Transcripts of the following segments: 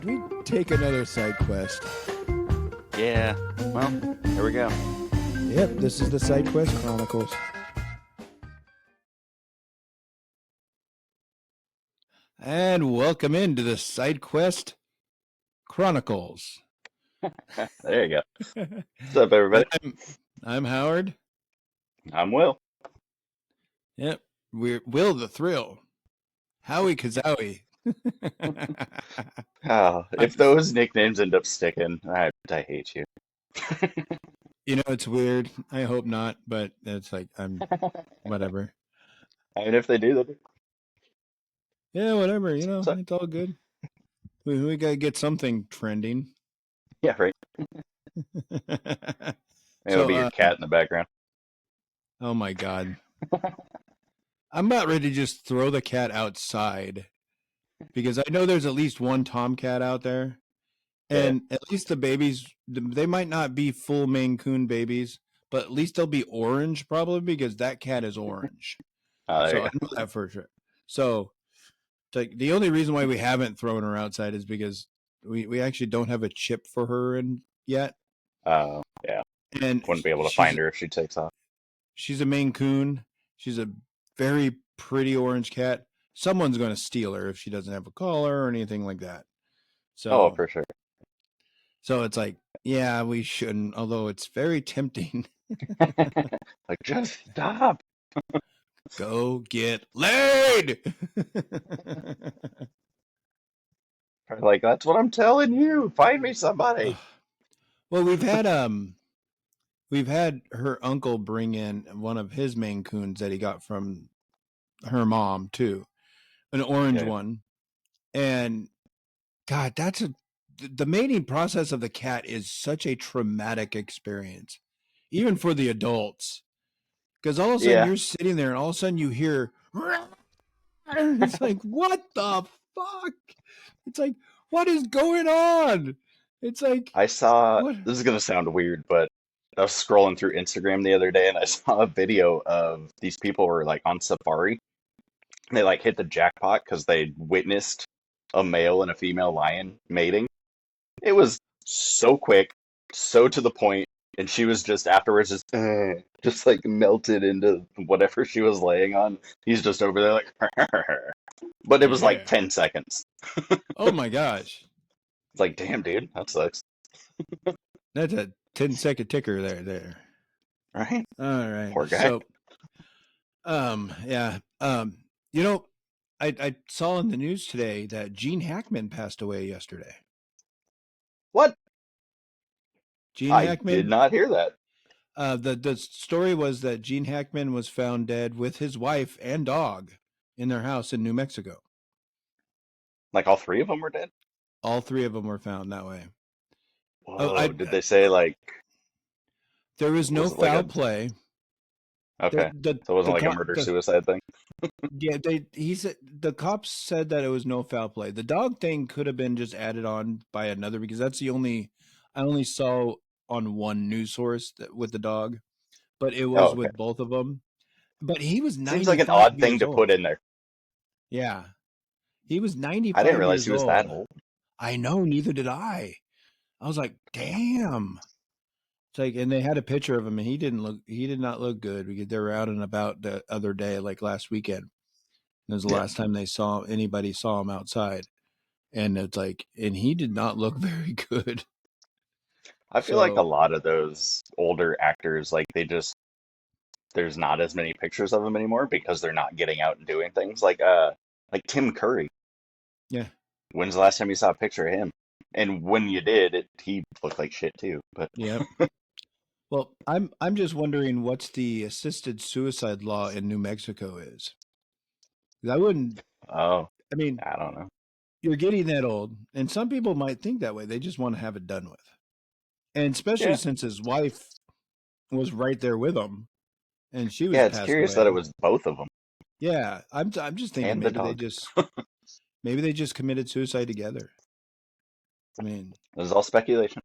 Should we take another side quest? Yeah. Well, here we go. Yep, this is the Sidequest Chronicles. And welcome into the Sidequest Chronicles. There you go. What's up, everybody? I'm Howard. I'm Will. Yep, we're Will the Thrill. Howie Kazowie. Oh, if those nicknames end up sticking, I hate you. You know, it's weird. I hope not, but it's like, whatever. I mean, if they do, then Yeah, whatever, you know, so, it's all good. We gotta get something trending. yeah, right. It'll be your cat in the background. Oh my God. I'm about ready to just throw the cat outside because I know there's at least one tomcat out there. And at least the babies, they might not be full Maine Coon babies, but at least they'll be orange probably because that cat is orange. So I know that for sure. So like the only reason why we haven't thrown her outside is because we actually don't have a chip for her yet. Oh, yeah. And wouldn't be able to find her if she takes off. She's a Maine Coon. She's a very pretty orange cat. Someone's going to steal her if she doesn't have a collar or anything like that. So, for sure. So it's like, yeah, we shouldn't, although it's very tempting. Like, just stop. Go get laid. Like, that's what I'm telling you. Find me somebody. Well, we've had her uncle bring in one of his Maine Coons that he got from her mom too, an orange one, and God, the mating process of the cat is such a traumatic experience, even for the adults, because all of a sudden you're sitting there and all of a sudden you hear, it's like, what the fuck? It's like, what is going on? It's like, I saw, this is going to sound weird, but I was scrolling through Instagram the other day and I saw a video of these people were like on safari. They like hit the jackpot because they witnessed a male and a female lion mating. It was so quick, so to the point, and she was just afterwards just like melted into whatever she was laying on. He's just over there like, but it was like 10 seconds. Oh my gosh. It's like, damn, dude, that sucks. That's a 10-second ticker there. Right? All right. Poor guy. So, yeah. You know, I saw in the news today that Gene Hackman passed away yesterday. What? Gene Hackman? I did not hear that. The story was that Gene Hackman was found dead with his wife and dog in their house in New Mexico. Like all three of them were dead? All three of them were found that way. Whoa, did they say like... There was no foul play. Okay, so it wasn't like a murder-suicide thing? Yeah, he said the cops said that it was no foul play. The dog thing could have been just added on by another because that's I only saw on one news source with the dog, but it was with both of them. But he was 95 Seems like an odd thing to put in there. Yeah, he was 95. I didn't realize he was that old. I know, neither did I. I was like, damn. It's like, and they had a picture of him, and he did not look good because they were out and about the other day, like last weekend. It was the last time anybody saw him outside, and it's like, and he did not look very good. I feel like a lot of those older actors, like there's not as many pictures of them anymore because they're not getting out and doing things. Like Tim Curry. Yeah. When's the last time you saw a picture of him? And when you did, he looked like shit too. But yeah. Well, I'm just wondering what's the assisted suicide law in New Mexico is. I wouldn't. Oh. I mean, I don't know. You're getting that old, and some people might think that way. They just want to have it done with, and especially since his wife was right there with him, and she was. Yeah, it's curious that it was both of them. Yeah, I'm just thinking maybe they just committed suicide together. I mean, this is all speculation.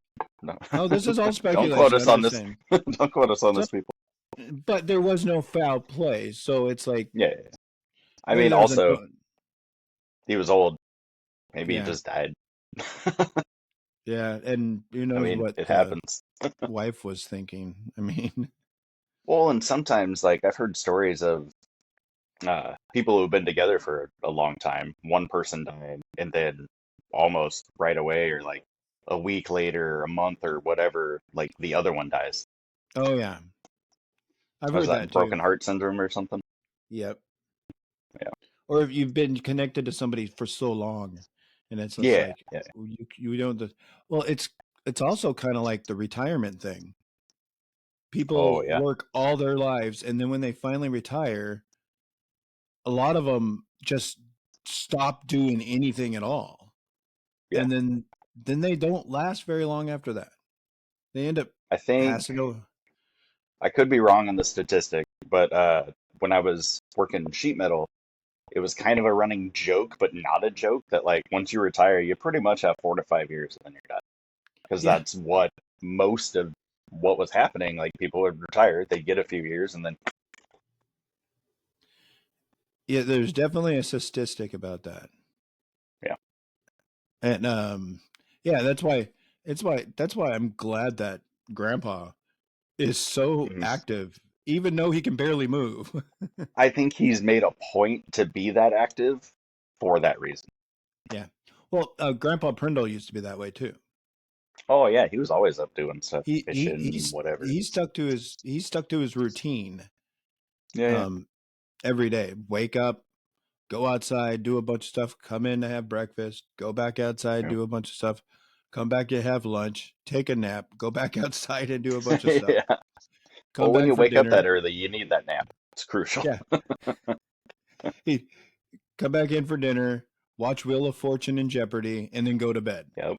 No, this is all speculation. Don't quote us on this. Don't quote us on this, people. But there was no foul play, so it's like. Yeah. I mean, also, he was old. Maybe he just died. Yeah, and who I knows mean, what it the happens. wife was thinking. I mean, Well, and sometimes, like, I've heard stories of people who've been together for a long time. One person died, and then almost right away, or like a week later, a month, or whatever, like the other one dies. oh yeah, I've Was heard that that too. broken heart syndrome or something? Yep. Yeah. Or if you've been connected to somebody for so long, and it's just Yeah. like Yeah. you don't. Well, it's also kind of like the retirement thing. Oh, People yeah. work all their lives, and then when they finally retire, a lot of them just stop doing anything at all, Yeah. and then they don't last very long after that. They end up I think passing over. I could be wrong on the statistic, but when I was working sheet metal, it was kind of a running joke, but not a joke, that like once you retire, you pretty much have 4 to 5 years and then you're done. Because Yeah, that's what most of what was happening. Like people would retire, they'd get a few years, and then yeah. There's definitely a statistic about that, yeah. and yeah, that's why I'm glad that Grandpa is so Mhm. active, even though he can barely move. I think he's made a point to be that active for that reason. Yeah. Well, Grandpa Prindle used to be that way too. Oh yeah, he was always up doing stuff, He he fishing, he's whatever. he stuck to his routine Yeah, yeah. um every day. Wake up, go outside, do a bunch of stuff, come in to have breakfast, go back outside, Yeah. do a bunch of stuff, come back to have lunch, take a nap, go back outside and do a bunch of stuff. Yeah. Come Well, when back you for wake up that dinner. early, you need that nap. It's crucial. Yeah. He come back in for dinner, watch Wheel of Fortune and Jeopardy, and then go to bed. Yep.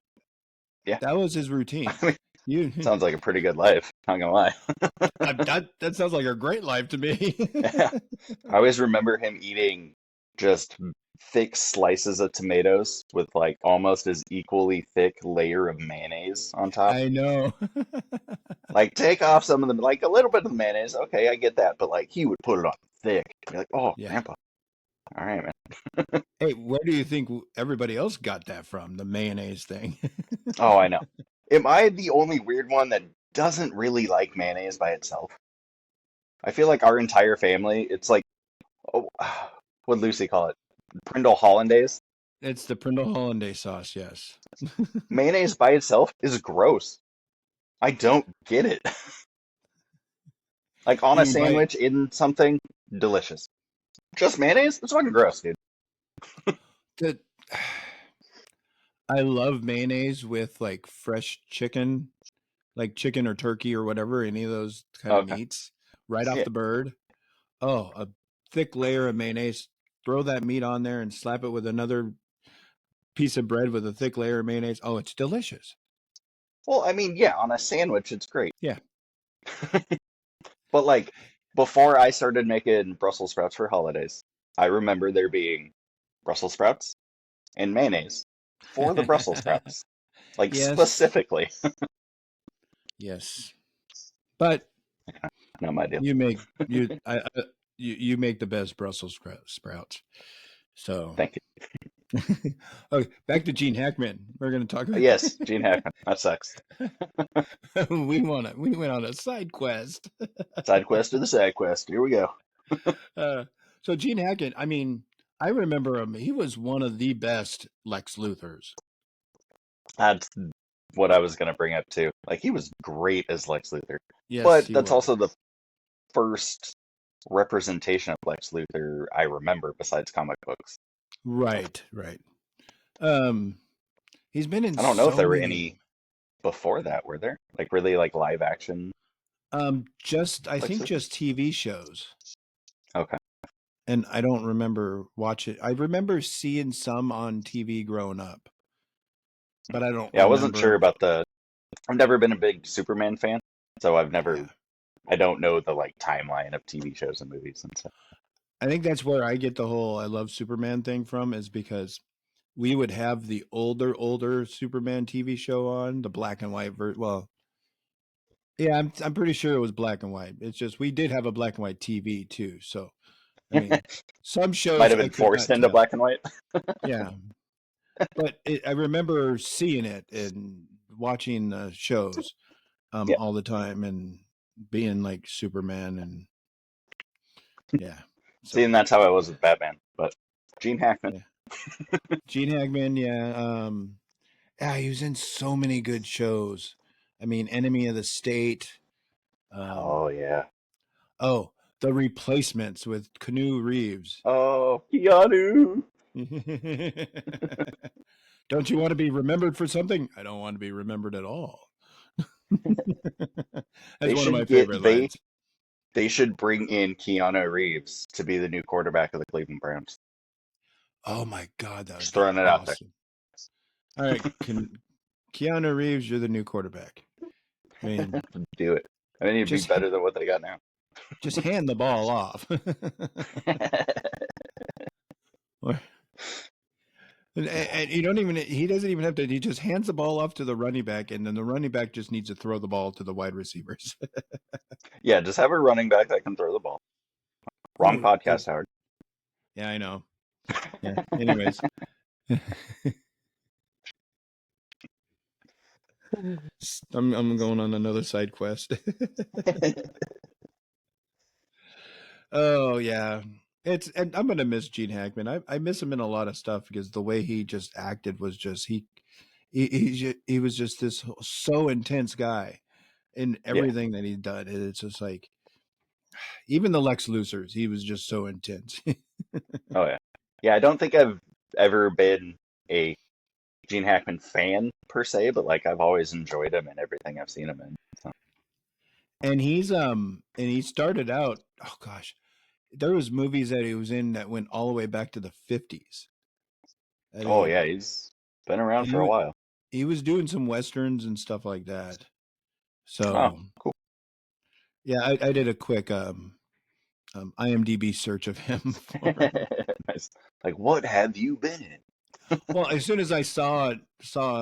Yeah. That was his I routine. mean, You sounds like a pretty good life. Not gonna lie. that sounds like a great life to me. Yeah. I always remember him eating just thick slices of tomatoes with like almost as equally thick layer of mayonnaise on top. I know. Like take off some of them, like a little bit of the mayonnaise. Okay, I get that, but like he would put it on thick. You're like, oh, Yeah. grandpa. All right, man. Hey, where do you think everybody else got that from? The mayonnaise thing. Oh, I know. Am I the only weird one that doesn't really like mayonnaise by itself? I feel like our entire family, it's like, oh, what'd Lucy call it? Prindle Hollandaise? It's the Prindle Hollandaise sauce, yes. Mayonnaise by itself is gross. I don't get it. Like on You a mean by sandwich, in something, delicious. Just mayonnaise? It's fucking gross, dude. the I love mayonnaise with like fresh chicken, like chicken or turkey or whatever, any of those kind of Okay. meats, right off Yeah. the bird. Oh, a thick layer of mayonnaise. Throw that meat on there and slap it with another piece of bread with a thick layer of mayonnaise. Oh, it's delicious. Well, I mean, yeah, on a sandwich, it's great. Yeah. But like, before I started making Brussels sprouts for holidays, I remember there being Brussels sprouts and mayonnaise for the Brussels sprouts. Like, Yes. specifically. Yes. But Not my deal. you make you make the best Brussels sprouts. So, Thank okay, back to Gene Hackman. We're going to talk you. about. Yes, Gene Hackman. That sucks. We went on a side quest. Side quest to the side quest. Here we go. uh, so Gene Hackman, I mean, I remember him. He was one of the best Lex Luthors. That's what I was going to bring up too. Like, he was great as Lex Luthor. Yes, But he that's was. also the first representation of Lex Luthor I remember besides comic books. Right, right. Um, he's been in I don't know if so there were many. any before that, were there? Like, really, like live action Just I Lex think Luthor? just TV shows, Okay. and I don't remember watching. I remember seeing some on TV growing up, but I don't Yeah, I wasn't remember sure him. about the. I've never been a big Superman fan, so I've never. Yeah, I don't know the like timeline of TV shows and movies and stuff. I think that's where I get the whole "I love Superman" thing from, is because we would have the older Superman TV show on the black and white version. Well, yeah, I'm pretty sure it was black and white. It's just we did have a black and white TV too. So I mean, some Might shows have I been could forced not into tell. black and white. Yeah, But I remember seeing it and watching the shows Yeah. all the time and being like Superman and yeah. See, So and that's how I was with Batman. But Gene Hackman. yeah. Gene Hackman, yeah. Yeah, he was in so many good shows. I mean, Enemy of the State. Oh Um, yeah. oh, The Replacements with Keanu Reeves. Oh, Keanu. Don't you want to be remembered for something? I don't want to be remembered at all. That's They one of my should get favorite lines. they should bring in Keanu Reeves to be the new quarterback of the Cleveland Browns. Oh my God, that would Just be throwing it out there. awesome. All right, Keanu Reeves, you're the new quarterback. I mean, Do it. I mean, it'd be just better than what they got now. just hand the ball off. And you don't even he doesn't even have to he just hands the ball off to the running back and then the running back just needs to throw the ball to the wide receivers. Yeah, just have a running back that can throw the ball. Wrong Ooh, podcast, Howard. yeah, I know. Yeah. Anyways. I'm going on another side quest. Oh yeah. And I'm gonna miss Gene Hackman. I miss him in a lot of stuff because the way he just acted was just he was just this so intense guy in Yeah. everything that he'd done. And it's just like even the Lex Luthors, he was just so intense. Oh yeah. Yeah, I don't think I've ever been a Gene Hackman fan per se, but like I've always enjoyed him and everything I've seen him in. So. And he started out, oh gosh, there was movies that he was in that went all the way back to the 50s. Oh yeah, he's been around for a He while. he was doing some westerns and stuff like that. Oh, So cool. yeah, I did a quick IMDb search of him for. Nice. Like, what have you been in? Well, as soon as I I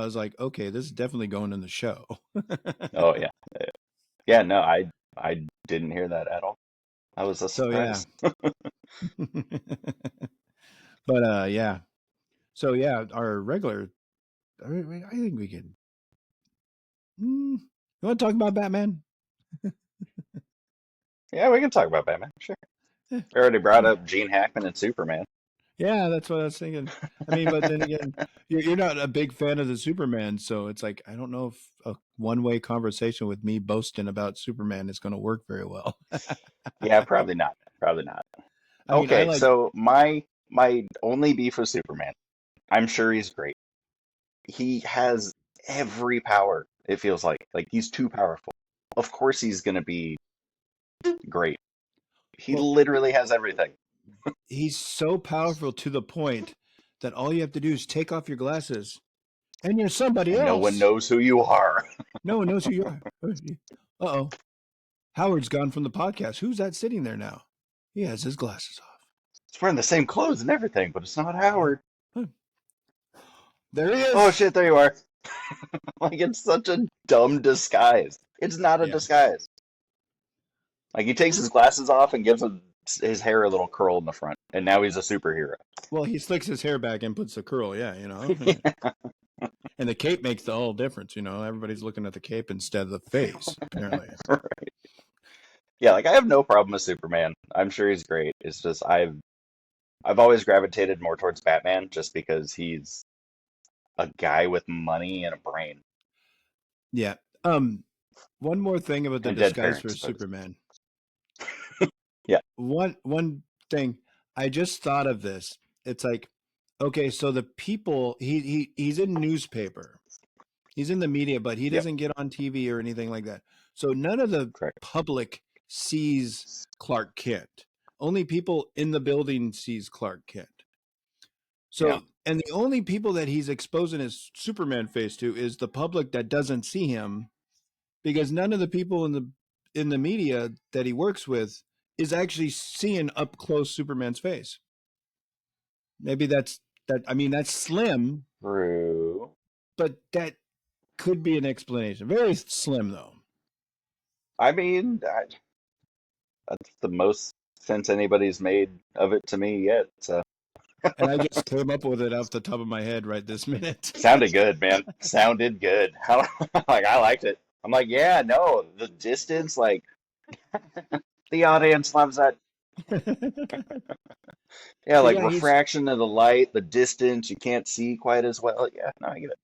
was like, okay, this is definitely going in the show. Oh yeah. Yeah, no, I didn't hear that at all. I was a So yeah, surprise. but yeah, so yeah, our regular. I think we could. You want to talk about Batman? Yeah, we can talk about Batman. Sure. Eh, I already brought up Gene Hackman and Superman. Yeah, that's what I was thinking. I mean, but then again, you're not a big fan of the Superman, so it's like I don't know if a one-way conversation with me boasting about Superman is going to work very well. Yeah, probably not. Probably not. I mean, I Okay, like. so my only beef with Superman. I'm sure he's great. He has every power, it feels like. Like he's too powerful. Of course he's gonna be great. He Well, literally has everything. he's so powerful to the point that all you have to do is take off your glasses, and you're somebody And no one else. knows who you are. No one knows who you are. Uh-oh. Howard's gone from the podcast. Who's that sitting there now? He has his glasses He's wearing the same clothes and everything, but it's not Howard. off. There he Oh is. shit, there you are. Like it's such a dumb disguise. It's not a Yeah. disguise. Like he takes his glasses off and gives his hair a little curl in the front, and now he's a superhero. Well, he slicks his hair back and puts the curl. Yeah, And the cape makes the whole difference. Everybody's looking at the cape instead of the face. Apparently. Right. Yeah, like I have no problem with Superman. I'm sure he's great. It's just I've always gravitated more towards Batman just because he's a guy with money and a brain Yeah. One more thing about the and dead disguise for parents. But Superman. yeah, One thing I just thought of this. It's like, okay, so the people he's in newspaper, he's in the media, but he yep, doesn't get on TV or anything like that. So none of the correct. public sees Clark Kent. Only people in the building sees Clark Kent. Yeah, So and the only people that he's exposing his Superman face to is the public that doesn't see him because none of the people in the media that he works with is actually seeing up close Superman's face. Maybe that's that. I mean, that's slim, true. but that could be an explanation. Very slim, though. I mean, that's the most sense anybody's made of it to me yet. So And I just came up with it off the top of my head right this minute. Sounded good, man. Sounded good. How like I liked it. I'm like, yeah, no, the distance, like the audience loves that. Yeah, So like yeah, he's refraction of the light, the distance, you can't see quite as well. Yeah, no, I get it.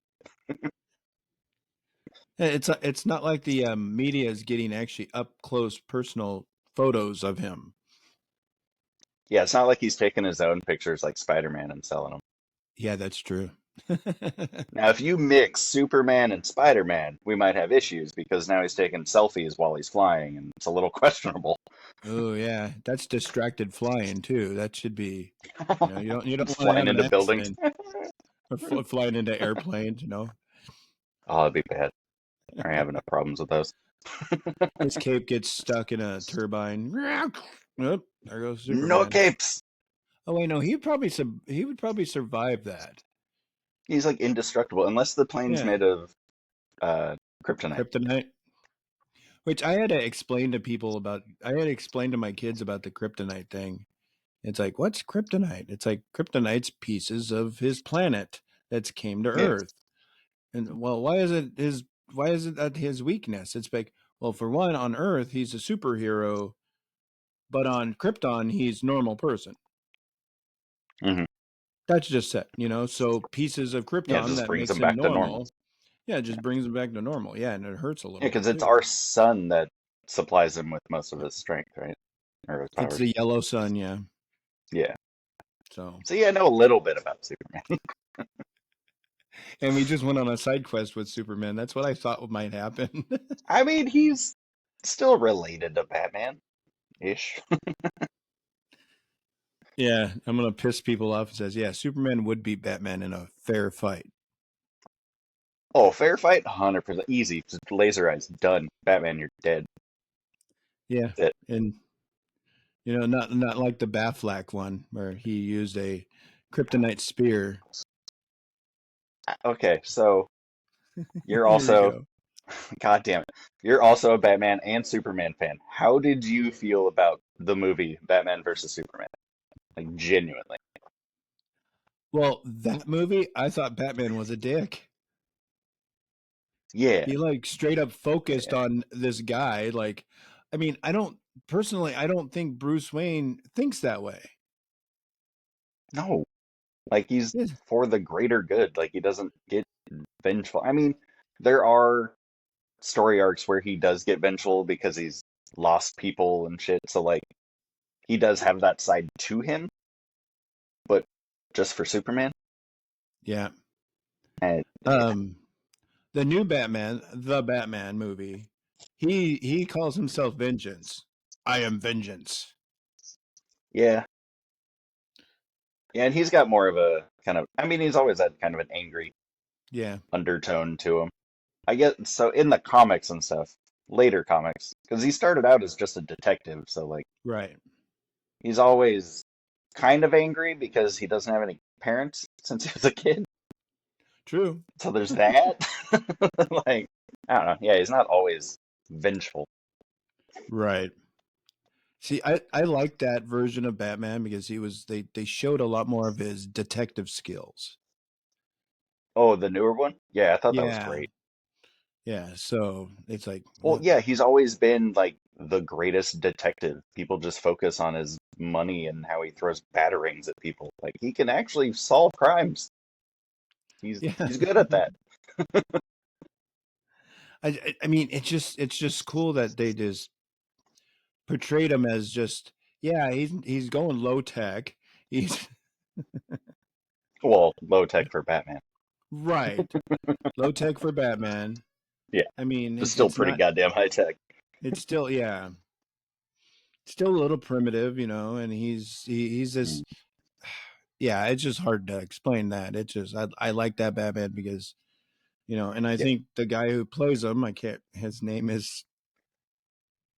it's not like the media is getting actually up close personal photos of him. Yeah, it's not like he's taking his own pictures like Spider-Man and selling them. Yeah, that's true. Now, if you mix Superman and Spider-Man, we might have issues because now he's taking selfies while he's flying, and it's a little questionable. Oh yeah, that's distracted flying too. That should be, you don't want to Flying have an into buildings. accident or flying into airplanes. Oh, it'd be bad. I already have enough problems with those. His cape gets stuck in a turbine. Oop, there goes No Superman. capes. Oh wait, no, he would probably survive that. He's like indestructible unless the plane's Yeah, made of uh, kryptonite. kryptonite. Which I had to explain to people about. I had to explain to my kids about the kryptonite thing. It's like, what's kryptonite? It's like kryptonite's pieces of his planet that's came to Yeah. Earth. And well, why is it that his weakness? It's like, well, for one, on Earth he's a superhero, but on Krypton he's normal person. Hmm. That's just it. So pieces of Yeah, it Krypton just that brings makes him him back to normal. normal. Yeah, it just brings him back to normal. Yeah, and it hurts a Yeah, little because bit it's too. our sun that supplies him with most of his strength, right? Or his It's powers. the yellow sun, yeah. Yeah. So, So yeah, I know a little bit about Superman. and we just went on a side quest with Superman. That's what I thought might happen. I mean, he's still related to Batman-ish. Yeah, I'm gonna piss people off and says, yeah, Superman would beat Batman in a fair fight. Oh, fair fight, 100% easy. Just laser eyes, done. Batman, you're dead. Yeah, That's it. and not like the Batflack one where he used a kryptonite spear. Okay, so you're Here we also, go. God damn it, you're also a Batman and Superman fan. How did you feel about the movie Batman versus Superman? Like genuinely. Well, that movie, I thought Batman was a dick. Yeah, He like straight up focused yeah. on this guy. Like, I mean, I don't think Bruce Wayne thinks that way. No, like he's Yeah, for the greater good. Like he doesn't get vengeful. I mean, there are story arcs where he does get vengeful because he's lost people and shit. So like he does have that side to him, but just for Superman, yeah. yeah. Um, the new Batman, the Batman movie, he calls himself Vengeance. I am Vengeance. Yeah. Yeah, and he's got more of a kind of, I mean, he's always had kind of an angry Yeah, undertone to him. I get so in the comics and stuff, later comics, because he started out as just a detective, so like right. he's always kind of angry because he doesn't have any parents since he was a kid. True. So there's that. Like, I don't know. Yeah, he's not always vengeful. Right. See, I like that version of Batman because they showed a lot more of his detective skills. Oh, the newer one? Yeah, I thought that was Yeah. great. Yeah. So it's like, Well, yeah, he's always been like the greatest detective. People just focus on his money and how he throws batarangs at people. Like he can actually solve crimes. yeah. He's good at that. I mean, it's just cool that they just portrayed him as just, yeah, he's going low tech. He's Well, low tech for Batman. right. Low tech for Batman. Yeah, I mean, but it's still it's pretty not goddamn high tech. it's still, yeah, still a little primitive, and he's Mm. this, yeah, it's just hard to explain that. It's just I like that Batman because, and I Yeah, think the guy who plays him, I can't his name is,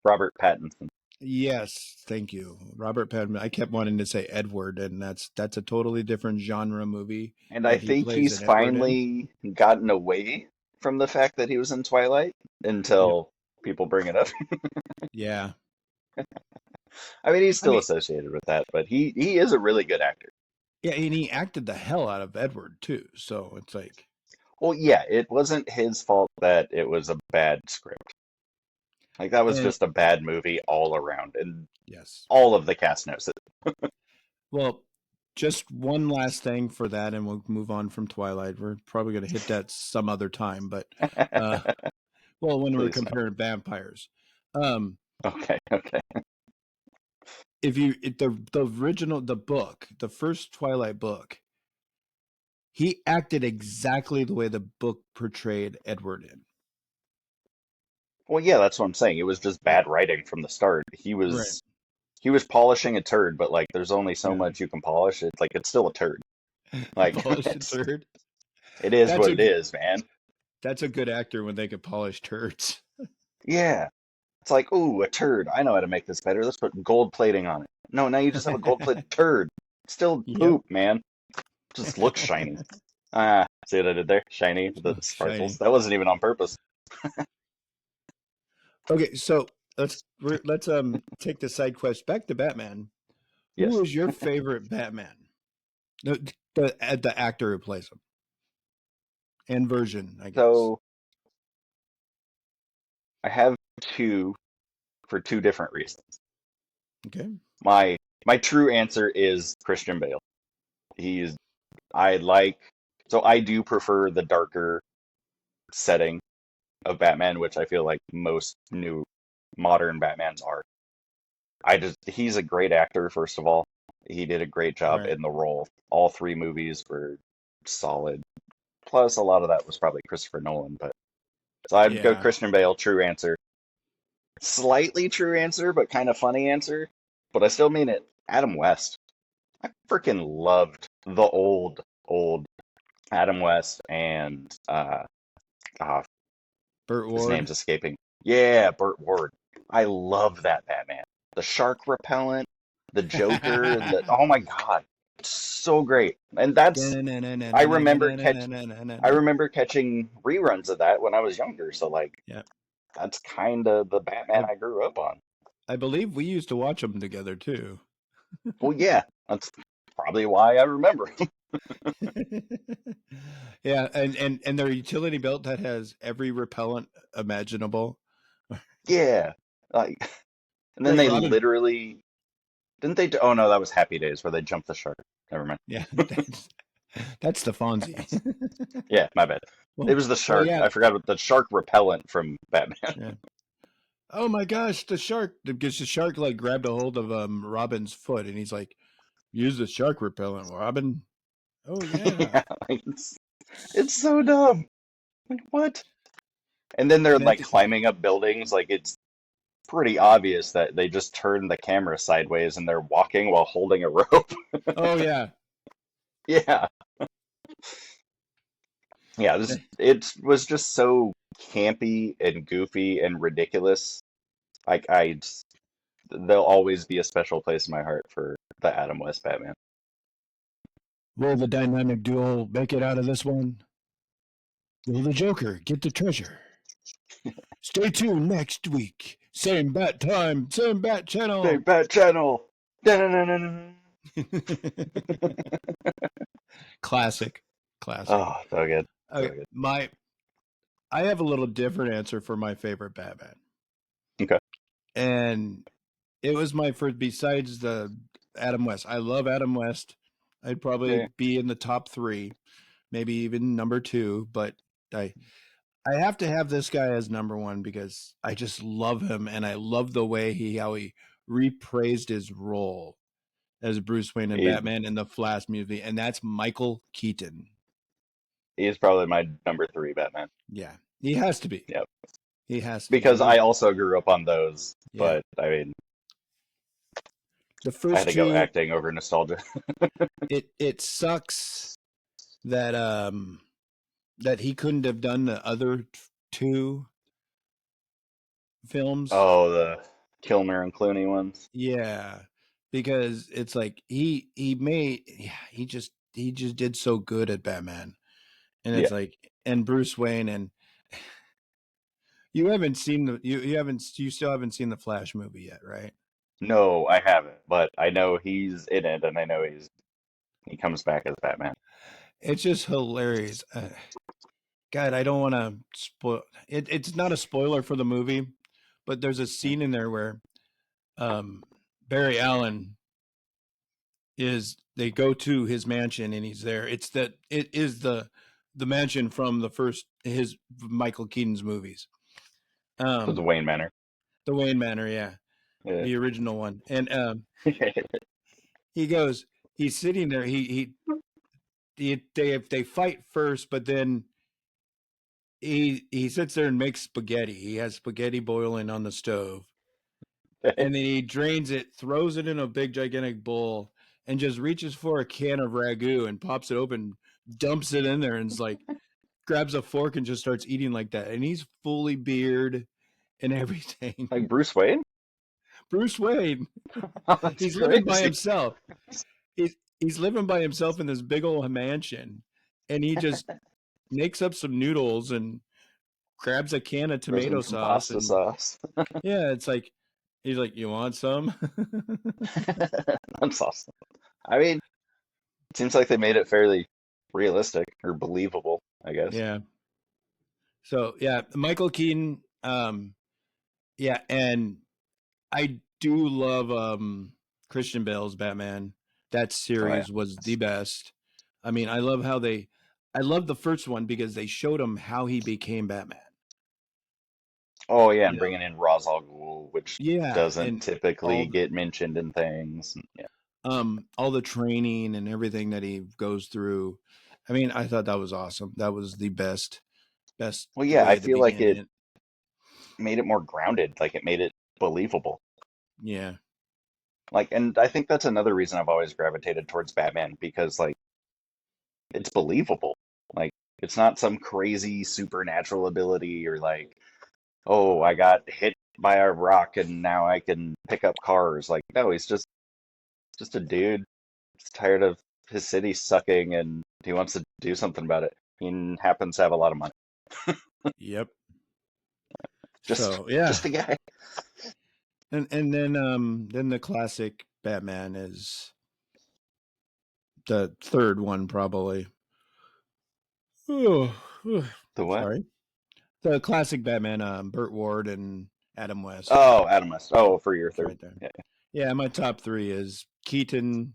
Robert Pattinson. yes, thank you. Robert Pattinson. I kept wanting to say Edward, and that's a totally different genre movie And I that he think plays he's an Edward in. finally gotten away from the fact that he was in Twilight Yep. until people bring it up. Yeah. I mean, he's I still mean, associated with that, but he is a really good actor. Yeah, and he acted the hell out of Edward too. So it's like, Well, yeah, it wasn't his fault that it was a bad script. Like that was and just a bad movie all around, and yes. all of the cast knows it. Well, just one last thing for that, and we'll move on from Twilight. We're probably going to hit that some other time, but uh, well, when we're Please no. comparing vampires, um, Okay, okay. if the original the first Twilight book, he acted exactly the way the book portrayed Edward in. Well, yeah, that's what I'm saying. It was just Yeah, bad writing from the start. right. He was polishing a turd, but like there's only so Yeah, much you can polish. It's like it's still a turd. Like polish a turd. it is That's what a it is, man. that's a good actor when they can polish turds. Yeah. It's like, ooh, a turd. I know how to make this better. Let's put gold plating on it. No, now you just have a gold plated turd. Still Yep. poop, man. Just looks shiny. Ah, see what I did there? Shiny, the Shiny. sparkles. That wasn't even on purpose. Okay, so let's take the side quest back to Batman. Who Yes. is your favorite Batman? The actor who plays him and version, I guess. So I have two for two different reasons. Okay. My my true answer is Christian Bale. He's I like so I do prefer the darker setting of Batman, which I feel like most new modern Batmans are. He's a great actor, first of all. He did a great job Right. in the role. All three movies were solid. Plus, a lot of that was probably Christopher Nolan, but so I'd go Yeah. Christian Bale, true answer. Slightly true answer, but kind of funny answer. But I still mean it. Adam West. I freaking loved the old Adam West and ah, Burt his name's Ward. escaping. Yeah, Burt Ward. I love that Batman. The shark repellent, the Joker, the oh my God, so great. And that's I remember catching reruns of that when I was younger. So like Yeah. that's kind of the Batman I I grew up on. I believe we used to watch them together too. Well, yeah, that's probably why I remember. Yeah, and their utility belt that has every repellent imaginable. Yeah, like, and then Like they Robin. literally didn't they? Oh no, that was Happy Days where they jumped the shark. Never mind. Yeah, that's the Fonzie. Yeah, my bad. It well, was the well, shark. yeah, I forgot about the shark repellent from Batman. yeah. Oh my gosh, the shark! Because the shark like grabbed a hold of Robin's foot, and he's like, "Use the shark repellent, Robin." Oh yeah, Yeah, like, it's so dumb. Like, what? And then they're and at like the climbing up buildings. Like it's pretty obvious that they just turned the camera sideways and they're walking while holding a rope. oh yeah, Yeah, yeah. It was just so campy and goofy and ridiculous. Like there'll always be a special place in my heart for the Adam West Batman. will the dynamic duo make it out of this one? Will the Joker get the treasure? Stay tuned next week. Same bat time, same bat Hey, channel. Bat Channel. Da-na-na-na-na. Classic, classic. Oh, so good, so Okay, good. I have a little different answer for my favorite Batman, Okay. and it was my first. Besides the Adam West, I love Adam West. I'd probably Yeah. be in the top three, maybe even number two. But I I have to have this guy as number one because I just love him, and I love the way how he repraised his role as Bruce Wayne and He Batman in the Flash movie, and that's Michael Keaton. he's probably my number three Batman. Yeah, he has to be. Yep. He has to be. Because I also grew up on those, Yeah. but I mean, The I had first to go two, acting over nostalgia. it sucks that that he couldn't have done the other two films. Oh, the Kilmer and Clooney ones. Yeah, because it's like he just did so good at Batman, and Yeah. it's like and Bruce Wayne and you haven't seen you still haven't seen the Flash movie yet, right? No, I haven't, but I know he's in it, and I know he's he comes back as Batman. It's just hilarious. God, I don't want to spoil it. It's not a spoiler for the movie, but there's a scene in there where um, Barry Allen they go to his mansion and he's there. It is the mansion from the first his Michael Keaton's movies. So the Um, Wayne Manor. the Wayne Manor, yeah, Yeah. the original one. And he goes, he's sitting there. They fight first, but then he sits there and makes spaghetti. He has spaghetti boiling on the stove, and then he drains it, throws it in a big gigantic bowl, and just reaches for a can of ragu and pops it open, dumps it in there, and is like grabs a fork and just starts eating like that. And he's fully beard and everything. Like Bruce Wayne? Bruce Wayne, That's he's living by crazy. himself. He's living by himself in this big old mansion, and he just makes up some noodles and grabs a can of Throws in tomato some sauce pasta and sauce. yeah, it's like he's like, "You want some?" That's awesome. I mean, it seems like they made it fairly realistic or believable, I guess. Yeah. So yeah, Michael Keaton. Yeah, and I do love Christian Bale's Batman. That Oh yeah. series was the best. I mean, I love the first one because they showed him how he became Batman. Oh yeah, You and know, bringing in Ra's al Ghul, which yeah, doesn't and typically all get mentioned in things. Yeah. all the training and everything that he goes through. I mean, I thought that was awesome. That was the best Well, yeah, I way to feel like begin it it. made it more grounded, like it made it believable. Yeah. Like, and I think that's another reason I've always gravitated towards Batman because like it's believable. Like it's not some crazy supernatural ability or like, oh, I got hit by a rock and now I can pick up cars. Like, no, he's just a dude. He's tired of his city sucking and he wants to do something about it. He happens to have a lot of money. Yep. Just So yeah, just a guy. and then the classic Batman is the third one probably. Oh, The what? sorry. The classic Batman, Burt Ward and Adam West. Oh, Adam West. Oh, for your It's third. right there. Yeah. Yeah, my top three is Keaton,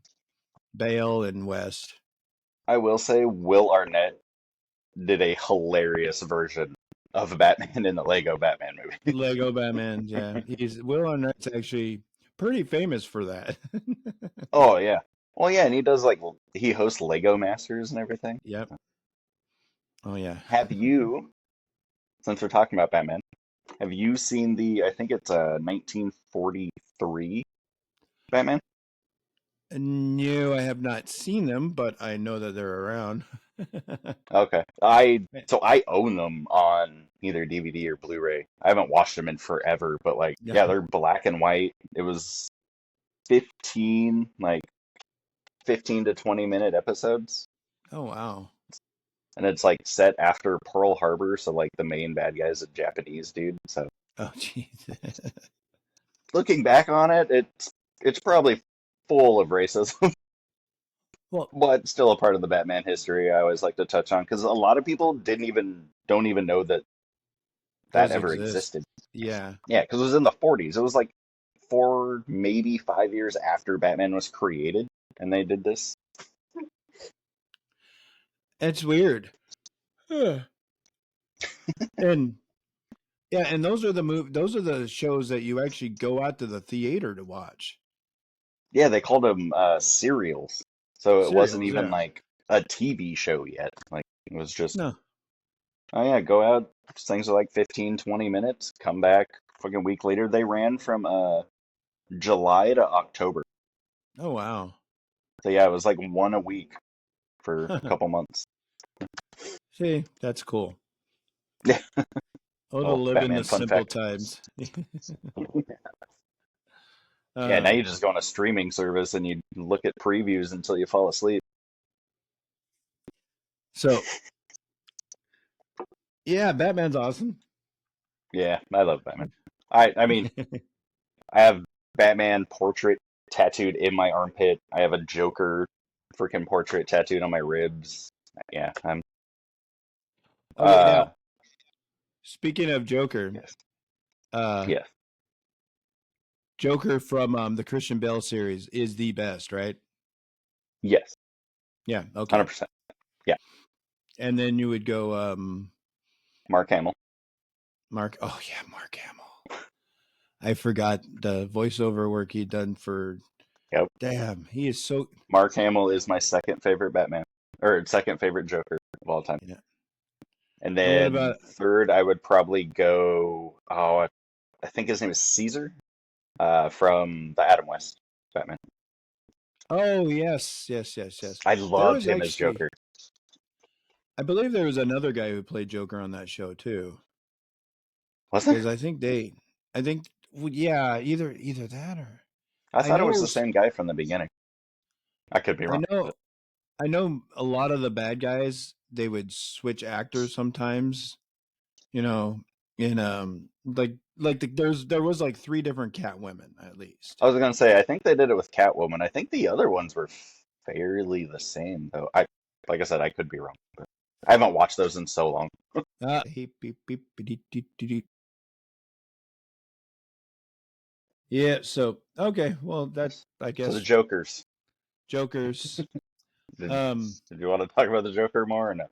Bale, and West. I will say Will Arnett did a hilarious version of Batman in the Lego Batman movie. Lego Batman. Yeah, he's Will Arnett's actually pretty famous for that. Oh yeah. Well, yeah, and he does like he hosts Lego Masters and everything. Yep. Oh yeah. Have you, since we're talking about Batman, have you seen the, I think it's a 1943 Batman? No, I have not seen them, but I know that they're around. Okay. I own them on either DVD or Blu-ray. I haven't watched them in forever, but like Yeah. yeah, they're black and white. It was 15 like 15 to 20-minute episodes. Oh wow. And it's like set after Pearl Harbor, so like the main bad guy is a Japanese dude. So Oh jeez. looking back on it, it's probably full of racism, Well, but still a part of the Batman history I always like to touch on because a lot of people didn't even don't even know that that those ever exist. existed. Yeah. Yeah, because it was in the 40s. It was like 4, maybe 5 years after Batman was created, and they did this. It's weird. Huh. And yeah, and those are the shows that you actually go out to the theater to watch. Yeah, they called them serials, so it wasn't Serials, even yeah. like a TV show yet. Like it was just, No. oh yeah, go out. Things are like 15, 20 minutes. Come back. Fucking week later, they ran from July to October. Oh wow. So yeah, it was like one a week for a couple months. See, that's cool. Yeah. Oh, to Oh, live in the Batman fun simple fact. times. Yeah, now you um, just go on a streaming service and you look at previews until you fall asleep. so yeah, Batman's awesome. Yeah, I love Batman. I mean, I have Batman portrait tattooed in my armpit. I have a Joker freaking portrait tattooed on my ribs. Yeah, I'm. Okay, now speaking of Joker, Yes, uh, yes, Joker from the Christian Bale series is the best, right? yes, Yeah. Okay. 100%. Yeah, And then you would go Mark Hamill. Mark. Oh yeah, Mark Hamill. I forgot the voiceover work he'd done for. Yep. Damn, he is so. Mark Hamill is my second favorite Batman, or second favorite Joker of all time. Yeah. And And what then about? third, I would probably go. Oh, I think his name is Caesar, from the Adam West Batman. Oh yes, yes, yes, yes. I There loved was him as actually, Joker. I believe there was another guy who played Joker on that show too. Was there? Because I think, well, yeah, either that or I I thought it was know, the same guy from the beginning. I could be I wrong, know, but I know a lot of the bad guys. They would switch actors sometimes. You know, in there was like three different Catwomen at least. I was gonna say I think they did it with Catwoman. I think the other ones were fairly the same, though. Like I said, I could be wrong, but I haven't watched those in so long. Beep, beep, beep, beep, beep, beep, beep. Yeah. So okay, well that Yes. I So the guess Jokers. Jokers. Did Um. Did you want to talk about the Joker more or no?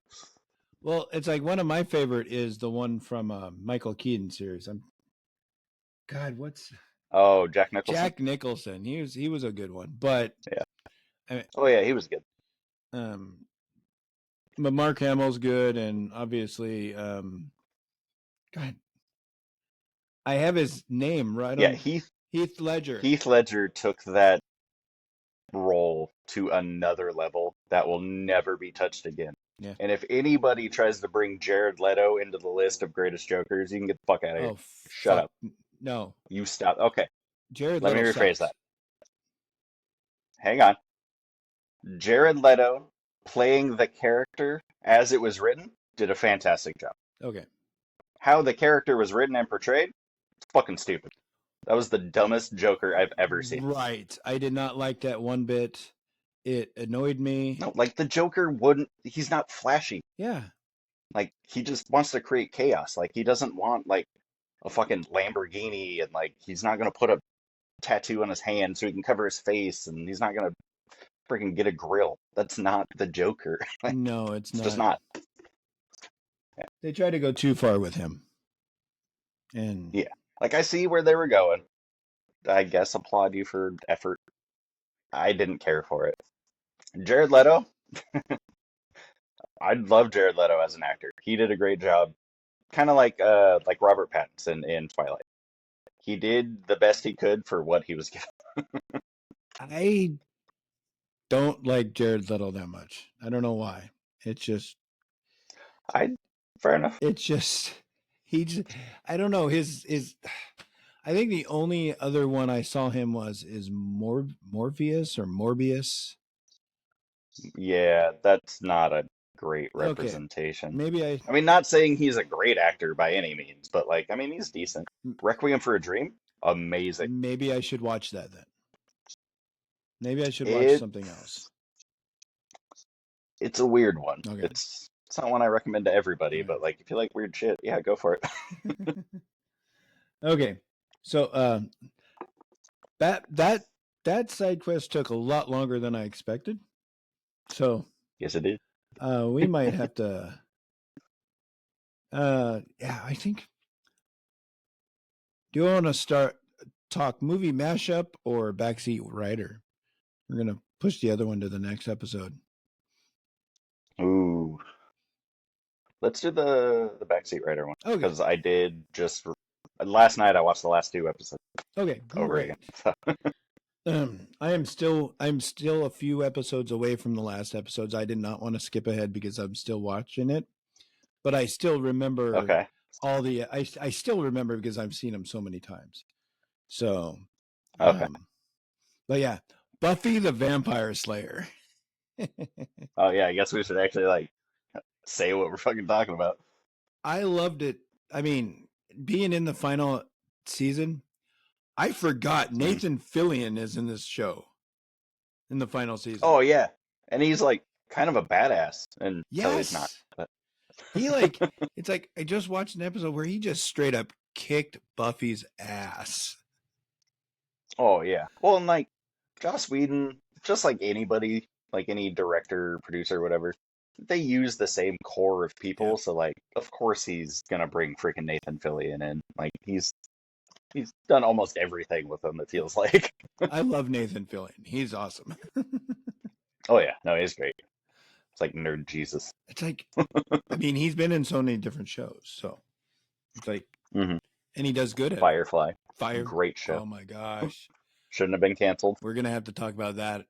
Well, it's like one of my favorite is the one from Michael Keaton series. God, what's Oh, Jack Nicholson. Jack Nicholson? He was a good one, but Yeah. I mean, Oh yeah, he was good. um, but Mark Hamill's good, and obviously, God, I have his name right Yeah, on Heath Ledger. Heath Ledger took that role to another level that will never be touched again. Yeah. And if anybody tries to bring Jared Leto into the list of greatest Jokers, you can get the fuck out of here. Oh Shut fuck, up. no, You stop. Okay, Jared let me Leto rephrase sucks. that. Hang on. Jared Leto playing the character as it was written did a fantastic job. Okay, How the character was written and portrayed, fucking stupid. That was the dumbest Joker I've ever seen. right. I did not like that one bit. It annoyed me. No, like the Joker wouldn't, he's not flashy. Yeah, Like he just wants to create chaos. Like he doesn't want like a fucking Lamborghini, and like he's not gonna put a tattoo on his hand so he can cover his face, and he's not gonna freaking get a grill. That's not the Joker. Like, no, it's it's just not. not. They tried to go too far with him, and Yeah. Like I see where they were going. I guess applaud you for effort. I didn't care for it. Jared Leto, I love Jared Leto as an actor. He did a great job. Kind of like Robert Pattinson in Twilight. He did the best he could for what he was given. I don't like Jared Leto that much. I don't know why. It's just I Fair enough. it's just he just I don't know his I think the only other one I saw him was is Morpheus or Morbius. Yeah, that's not a great Okay. representation. Maybe I I mean, not saying he's a great actor by any means, but like, I mean, he's decent. Requiem for a Dream, amazing. maybe I should watch that then. Maybe I should watch It something else. it's a weird one. Okay. It's not one I recommend to everybody, Okay. but like if you like weird shit, yeah, go for it. Okay. So that that that side quest took a lot longer than I expected. So Yes, it did. we might have to yeah, I think do you want to start talk movie mashup or backseat rider? We're gonna push the other one to the next episode. Ooh, let's do the backseat rider one Okay. because I did just last night. I watched the last two episodes Okay, over again. great. I'm still a few episodes away from the last episodes. I did not want to skip ahead because I'm still watching it, but I still remember Okay, all the I still remember because I've seen them so many times. So, okay. but yeah, Buffy the Vampire Slayer. Oh yeah, I guess we should actually like say what we're fucking talking about. I loved it. I mean, being in the final season, I forgot Mm. Nathan Fillion is in this show in the final season. Oh yeah, And he's like kind of a badass until he's not. Yes. But He like it's like I just watched an episode where he just straight up kicked Buffy's ass. oh yeah. Well, and like Joss Whedon, just like anybody, like any director, producer, whatever, they use the same core of Yeah. people. So like, of course he's gonna bring freaking Nathan Fillion in. Like he's done almost everything with them. It feels like. I love Nathan Fillion. He's awesome. Oh yeah, no, he's great. It's like nerd Jesus. It's like I mean, he's been in so many different shows, so it's like Hmm. and he does good at it. Firefly, Fire. great show. Oh my gosh. Shouldn't have been canceled. We're gonna have to talk about that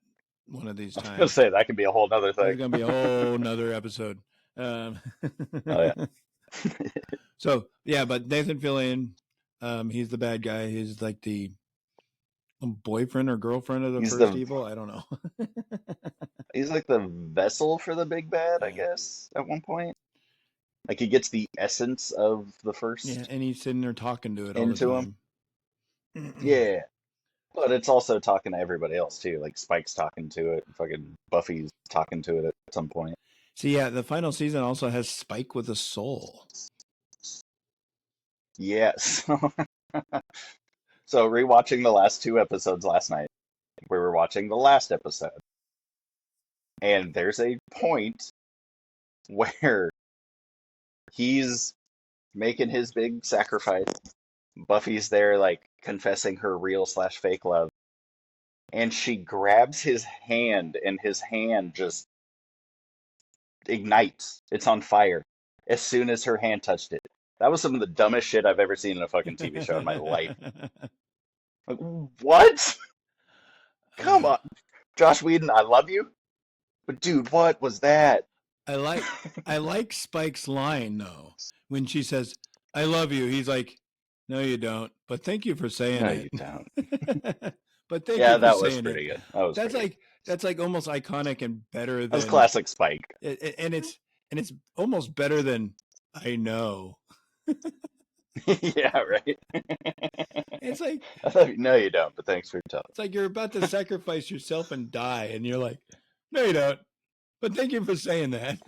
one of these I was gonna times. say that could be a whole nother There's thing. gonna be a whole nother episode. Oh yeah. So yeah, but Nathan Fillion, he's the bad guy. He's like the boyfriend or girlfriend of the He's first the evil. I don't know. he's like the vessel for the big bad, I Yeah. guess, at one point. Like he gets the essence of the Yeah, first and he's sitting there talking to it all the into him. time. Yeah. But it's also talking to everybody else too. Like Spike's talking to it, fucking Buffy's talking to it at some point. So yeah, the final season also has Spike with a soul. Yes. So rewatching the last two episodes last night, we were watching the last episode. And there's a point where he's making his big sacrifice. Buffy's there, like confessing her real slash fake love. And she grabs his hand, and his hand just ignites. It's on fire as soon as her hand touched it. That was some of the dumbest shit I've ever seen in a fucking TV show in my life. Like, what? Come on. Josh Whedon, I love you. But dude, what was that? I like Spike's line though. When she says, I love you, he's like, no, you don't. But thank you for saying No, it. you don't. But thank Yeah, you for that was saying it. pretty good. That was That's pretty good. like almost iconic and better That was than classic Spike. and it's almost better than I know. Yeah, right. It's like No, you don't, but thanks for telling. it's like you're about to sacrifice yourself and die, and you're like, no, you don't. But thank you for saying that.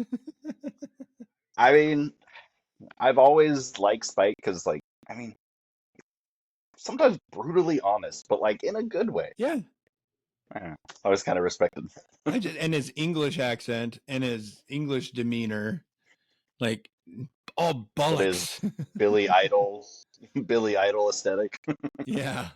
I mean, I've always liked Spike because, like, I mean, sometimes brutally honest, but like in a good way. Yeah. I don't know. I always kind of respected. And his English accent and his English demeanor, like all What is bollocks. Billy Idol, Billy Idol aesthetic? Yeah.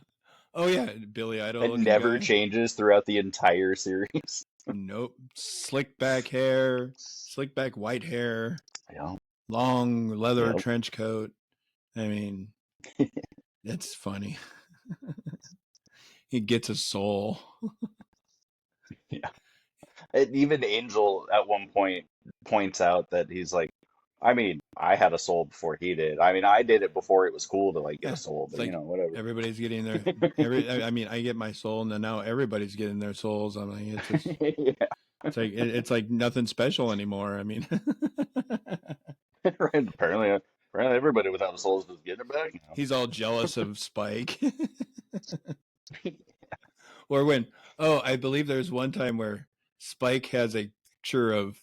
Oh yeah, Billy Idol It looking never guy. changes throughout the entire series. Nope. Slick back hair, slick back white hair, Yeah, long leather yeah. trench coat. I mean, it's funny. He gets a soul. Yeah. And even Angel at one point points out that he's like, I mean, I had a soul before he did. I mean, I did it before it was cool to like get Yeah. a soul, It's but you like know, whatever. everybody's getting their I mean, I get my soul, and then now everybody's getting their souls. I'm like, it's just, Yeah, it's like nothing special anymore. I mean, right. Apparently everybody without a soul is just getting it back now. he's all jealous of Spike. Or when, oh, I believe there's one time where Spike has a picture of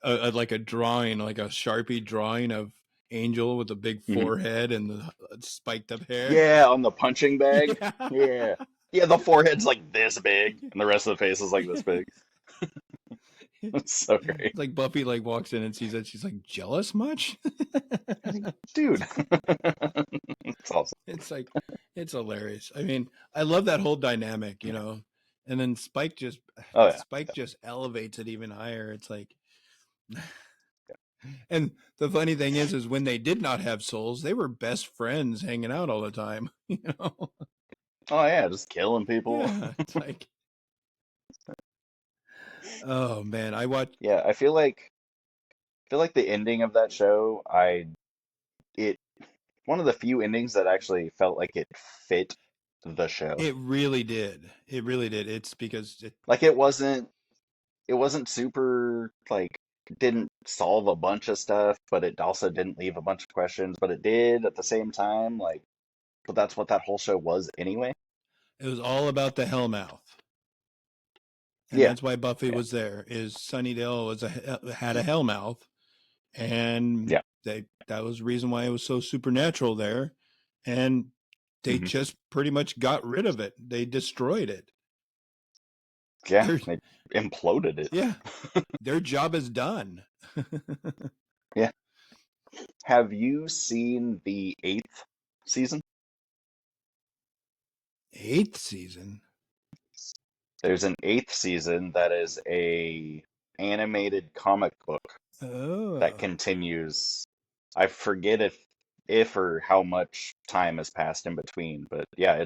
like a drawing, like a Sharpie drawing of Angel with a big Mhm. forehead and the spiked up hair. Yeah, on the punching bag. Yeah. Yeah. Yeah, the forehead's like this big, and the rest of the face is like this big. That's so great. It's like Buffy like walks in and sees that, she's like, jealous much? Dude. It's awesome. It's like, it's hilarious. I mean, I love that whole dynamic, you know. And then Spike just Oh yeah. elevates it even higher. It's like, and the funny thing is when they did not have souls, they were best friends hanging out all the time, you know. Oh yeah, just killing people. Yeah, it's like, oh man, I watched. Yeah, I feel like the ending of that show, it one of the few endings that actually felt like it fit the show. It really did. It really did. It's because Like it wasn't super like didn't solve a bunch of stuff, but it also didn't leave a bunch of questions, but it did at the same time. Like, but that's what that whole show was anyway. it was all about the Hellmouth. and Yeah. that's why Buffy was there. Is Sunnydale had a hellmouth, and Yeah. that was the reason why it was so supernatural there, and they Hmm. just pretty much got rid of it. They destroyed it. Yeah. Their They imploded it. yeah, their job is done. Yeah. Have you seen the eighth season? Eighth season. There's an eighth season that is a animated comic book that Oh. continues. I forget if or how much time has passed in between, but yeah,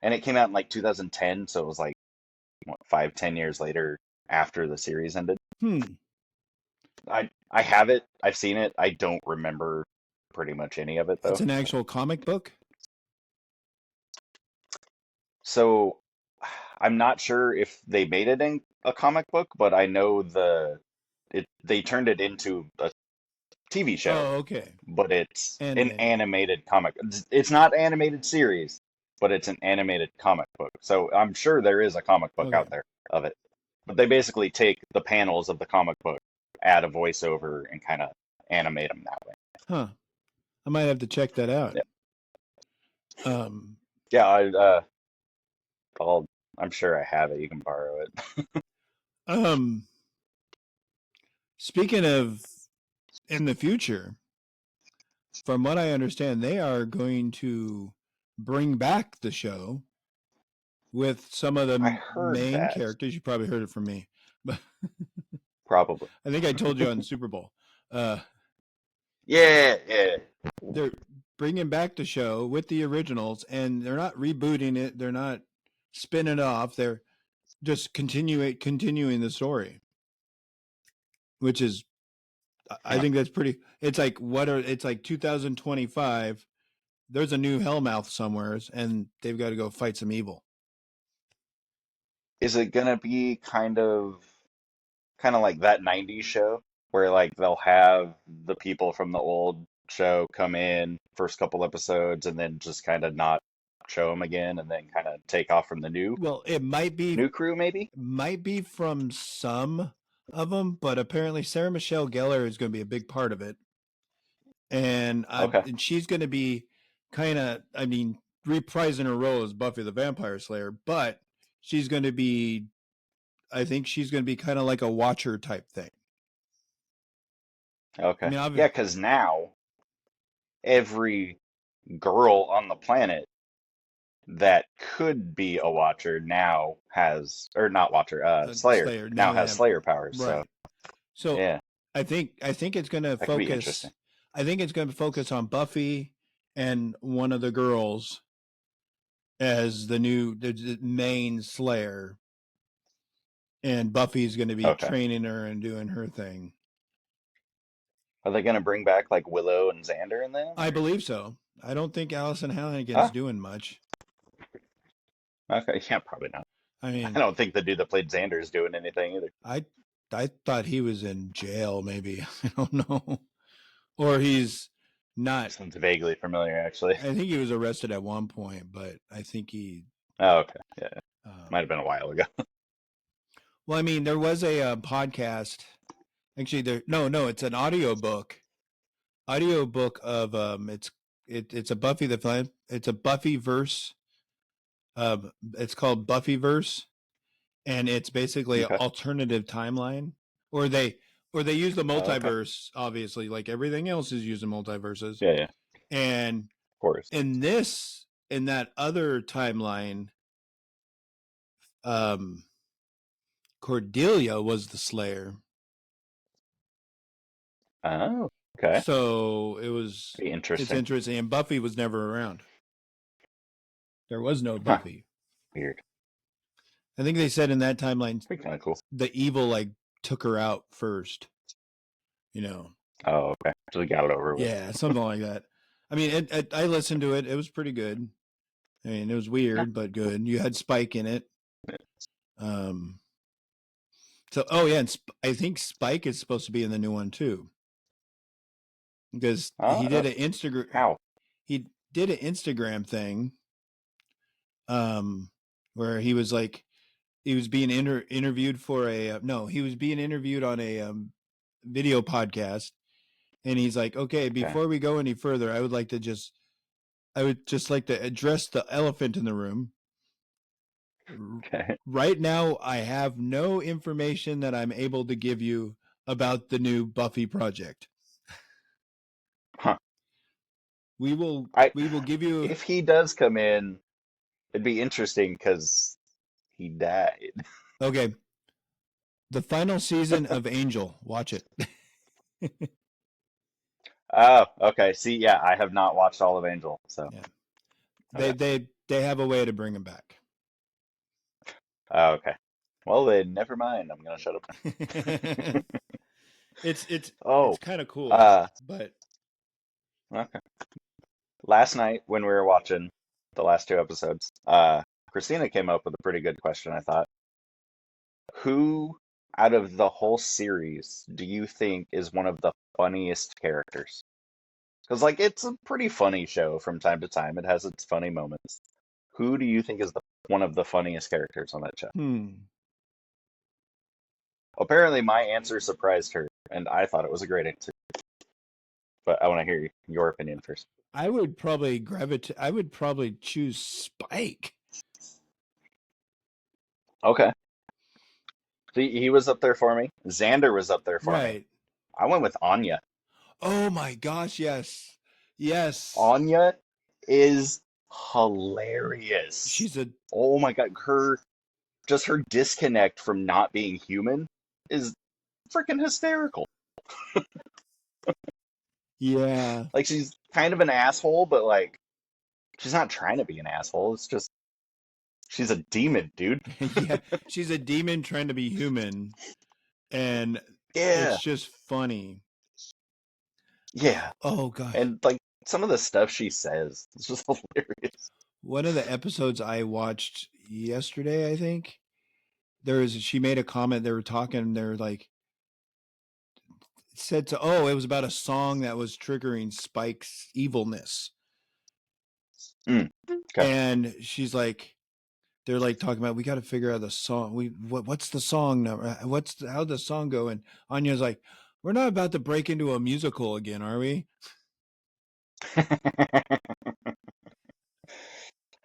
and it came out in like 2010, so it was like what, 5, 10 years later after the series ended. Hmm. I have it. I've seen it. I don't remember pretty much any of it It's though. an actual comic book. So I'm not sure if they made it in a comic book, but I know they turned it into a TV show, Oh, okay. but it's an Animated. animated comic. It's not animated series, but it's an animated comic book. So I'm sure there is a comic book Okay. out there of it. But they basically take the panels of the comic book, add a voiceover, and kind of animate them that way. Huh. I might have to check that out. Yeah, Um. yeah. I'll. I'm sure I have it. You can borrow it. Um. Speaking of in the future, from what I understand, they are going to bring back the show with some of I the heard main that. characters. You probably heard it from me, but Probably. I think I told you on Super Bowl. Uh, Yeah, yeah. they're bringing back the show with the originals, and they're not rebooting it. They're not spinning it off. They're just continuing the story, which is I Huh. think that's pretty. It's like it's like 2025. There's a new Hellmouth somewheres, and they've got to go fight some evil. Is it gonna be kind of like that 90s show where like they'll have the people from the old show come in first couple episodes and then just kind of not show them again and then kind of take off from the Well, it new crew maybe? might be from some of them, but apparently Sarah Michelle Gellar is going to be a big part of it, Okay. and she's going to be kind of, I mean, reprising her role as Buffy the Vampire Slayer, but she's going to be, I think she's going to be kind of like a Watcher type thing. I Okay. mean, Yeah, because now every girl on the planet that could be a Watcher now has, or not Watcher, Slayer Slayer now now they has have Slayer powers. So right. So yeah, I think it's going to that could be focus. interesting. I think it's going to focus on Buffy and one of the girls as the main Slayer, and Buffy's going to be Okay. training her and doing her thing. Are they gonna bring back like Willow and Xander in them I or? believe so. I don't think Allison Hannigan's Oh, doing much. okay. Yeah, probably not. I I mean, don't think the dude that played Xander is doing anything either. I I thought he was in jail. Maybe I don't know, or he's not. Sounds vaguely familiar, actually. I think he was arrested at one point, but I think he. Oh, okay. Yeah, might have Um, been a while ago. well, I mean, there was a podcast. Actually, no, it's an audio book of it's a it's a Buffy verse. It's called Buffyverse, and it's basically an Okay. alternative timeline, or they use the Oh, okay. multiverse, obviously, like everything else is using multiverses. Yeah, yeah. And Of course. in that other timeline, um, Cordelia was the Slayer, Oh, okay. so Be it's interesting. interesting. And Buffy was never around. There was no Huh. Buffy. Weird. I think they said in that timeline Be kind of cool. the evil like took her out first. You know, Oh, okay. So we got it over with. yeah, something like that. I mean, I listened to it. It was pretty good. I mean, it was Huh. weird but good. You had Spike in it. Um. So, oh yeah, and I think Spike is supposed to be in the new one too, because How? he did an Instagram thing, where he was like, he was being interviewed for a no, he was being interviewed on a video podcast, and he's like, okay, before we go any further, I would just like to address the elephant in the room. Okay. Right now, I have no information that I'm able to give you about the new Buffy project. Huh. We will give you. If he does come in, it'd be interesting because he died. Okay, the final season of Angel. Watch it. Oh, okay. See, yeah, I have not watched all of Angel, so Yeah, okay. they have a way to bring him back. Oh, okay. Well, then never mind. I'm gonna shut up now. It's Oh, kind of cool, uh, but okay. Last night when we were watching the last two episodes, Christina came up with a pretty good question, I thought. Who out of the whole series do you think is one of the funniest characters? Because, like, it's a pretty funny show from time to time. It has its funny moments. Who do you think is one of the funniest characters on that show? Apparently, my answer surprised her, and I thought it was a great answer. But I want to hear your opinion first. I would probably I would probably choose Spike. Okay. See, he was up there for me. Xander was up there for me. Right. I went with Anya. Oh my gosh, yes. Yes. Anya is hilarious. She's a Oh my God, her disconnect from not being human is freaking hysterical. yeah. Like, she's kind of an asshole, but like she's not trying to be an asshole. It's just she's a demon, dude. yeah, she's a demon trying to be human, and Yeah. it's just funny. Yeah. Oh gosh. And like some of the stuff she says, it's just hilarious. One of the episodes I watched yesterday, I think, she made a comment. They were talking, they're like, said to, it was about a song that was triggering Spike's evilness. Okay. And she's like, they're like talking about, we got to figure out the song. What's the song number? How'd the song go? And Anya's like, we're not about to break into a musical again, are we?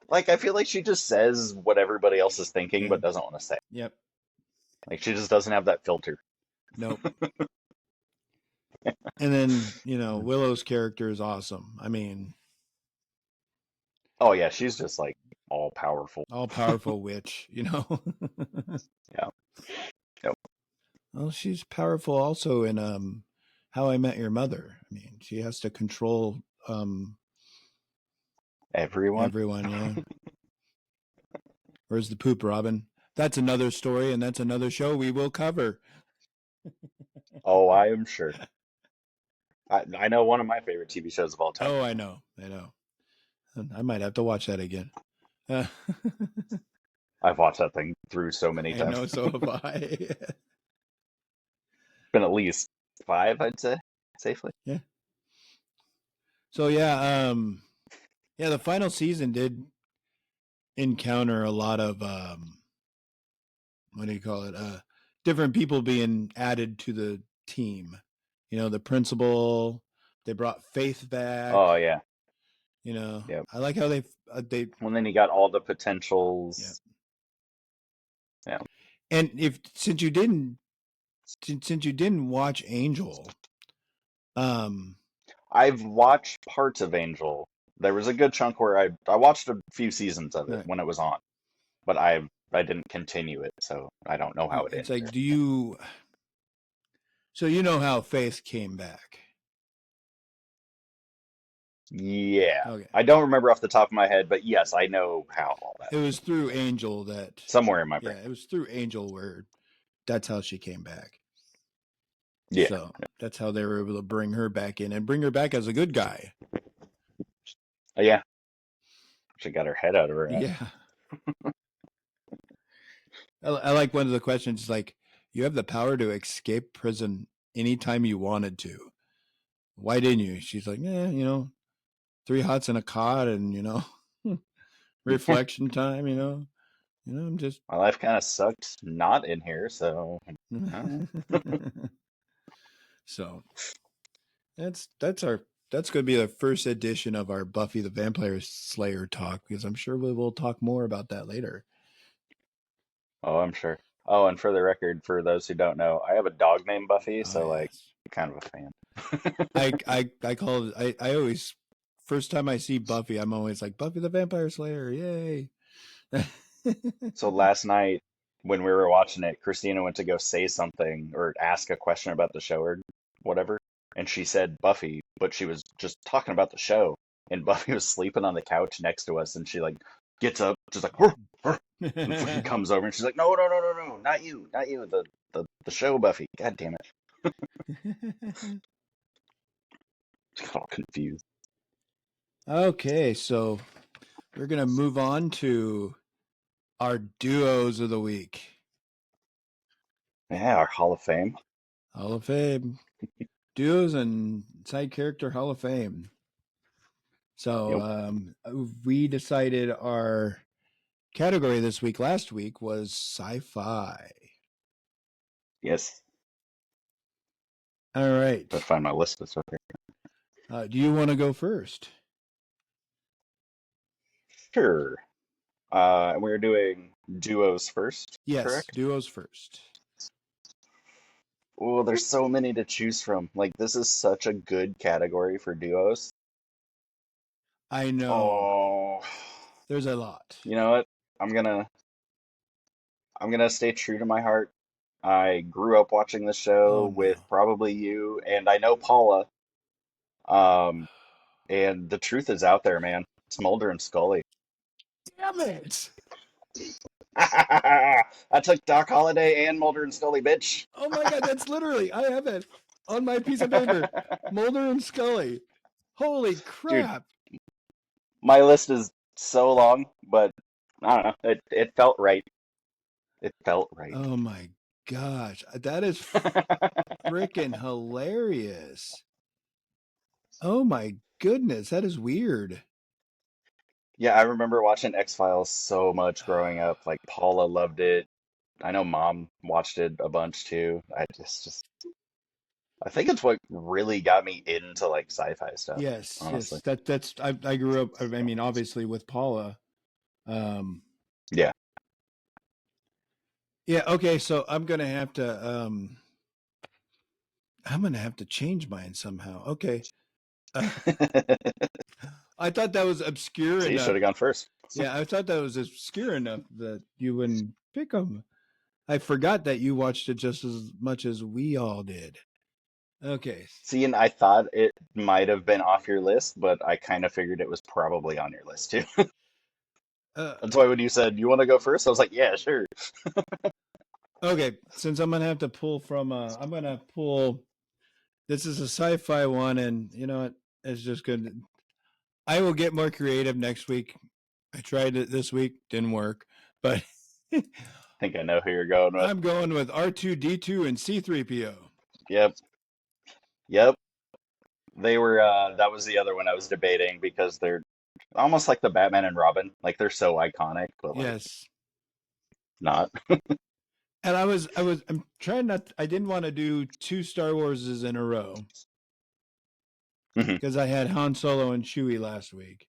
Like, I feel like she just says what everybody else is thinking, but doesn't want to say. Yep. Like, she just doesn't have that filter. Nope. And then, Willow's character is awesome. I mean, oh yeah, she's just like all powerful witch, Yeah. Yep. Well, she's powerful also in How I Met Your Mother. I mean, she has to control Everyone, yeah. Where's the poop, Robin? That's another story, and that's another show we will cover. Oh, I am sure. I know one of my favorite TV shows of all time. Oh, I know. I might have to watch that again. I've watched that thing through so many times. I know, so have I. It's been at least 5, I'd say, safely. Yeah. So yeah, the final season did encounter a lot of what do you call it? Different people being added to the team. The principal. They brought Faith back. Oh yeah. Yep. I like how they. Well, then you got all the potentials. Yeah. And since you didn't watch Angel, I've watched parts of Angel. There was a good chunk where I watched a few seasons of it when it was on, but I didn't continue it, so I don't know how it It's ended. like, do you? So you know how Faith came back? Yeah. Okay. I don't remember off the top of my head, but yes, I know how all that. It was through Angel that somewhere in my brain. Yeah, it was through Angel where that's how she came back. Yeah. So that's how they were able to bring her back in and bring her back as a good guy. Yeah. She got her head out of her ass. Yeah. I like one of the questions like, you have the power to escape prison anytime you wanted to. Why didn't you? She's like, 3 hots and a cot and, reflection time, I'm just. My life kind of sucked not in here, so I don't So that's going to be the first edition of our Buffy the Vampire Slayer talk, because I'm sure we will talk more about that later. Oh, I'm sure. Oh, and for the record, for those who don't know, I have a dog named Buffy, Oh so like, yes. kind of a fan. I call it. I always, first time I see Buffy, I'm always like, Buffy the Vampire Slayer, yay. So last night when we were watching it, Christina went to go say something or ask a question about the show or whatever, and she said Buffy, but she was just talking about the show, and Buffy was sleeping on the couch next to us, and she like gets up, just like, "Hur, hur," and fucking comes over, and she's like, no, no, no, no, no, not you, not you, the show Buffy. God damn it. Got all confused. Okay, so we're gonna move on to our duos of the week. Yeah, our Hall of Fame. Hall of Fame. Duos and Side Character Hall of Fame. So Yep. we decided our category this week, last week, was sci-fi. Yes. All right. Gotta find my list. It's okay. Do you want to go first? Sure. And we're doing duos first, Yes, correct? duos first. Oh, there's so many to choose from. Like, this is such a good category for duos. I know. Oh, There's a lot. you know what? I'm gonna I'm gonna stay true to my heart. I grew up watching the Oh show with no. probably you, and I know Paula. Um, and the truth is out there, man. It's Mulder and Scully. Damn it. I took Doc Holliday and Mulder and Scully, bitch. Oh my god, that's literally, I have it on my piece of paper. Mulder and Scully. Holy Dude, crap. my list is so long, but I don't know. It felt right. It felt right. Oh my gosh. That is freaking hilarious. Oh my goodness, that is weird. Yeah, I remember watching X-Files so much growing up. Like Paula loved it. I know Mom watched it a bunch too. I think it's what really got me into like sci-fi stuff, Yes, honestly. yes. That's I grew up, I mean, obviously with Paula. Um Yeah. yeah, okay, so I'm gonna have to change mine somehow. Okay. Uh, I thought that was obscure See, you enough. should have gone first. Yeah, I thought that was obscure enough that you wouldn't pick them. I forgot that you watched it just as much as we all did. Okay. See, and I thought it might have been off your list, but I kind of figured it was probably on your list too. Uh, That's why when you said you want to go first, I was like, yeah, sure. okay, since I'm gonna have to pull from I'm gonna pull this is a sci-fi one, and you know what? It's just good. I will get more creative next week. I tried it this week, didn't work, but I think I know who you're going with. I'm going with R2D2 and C3PO. Yep, yep. They were that was the other one I was debating because they're almost like the Batman and Robin. Like they're so iconic, but like Yes. not. And I'm trying not, I didn't want to do two Star Warses in a row Mhm. because I had Han Solo and Chewie last week,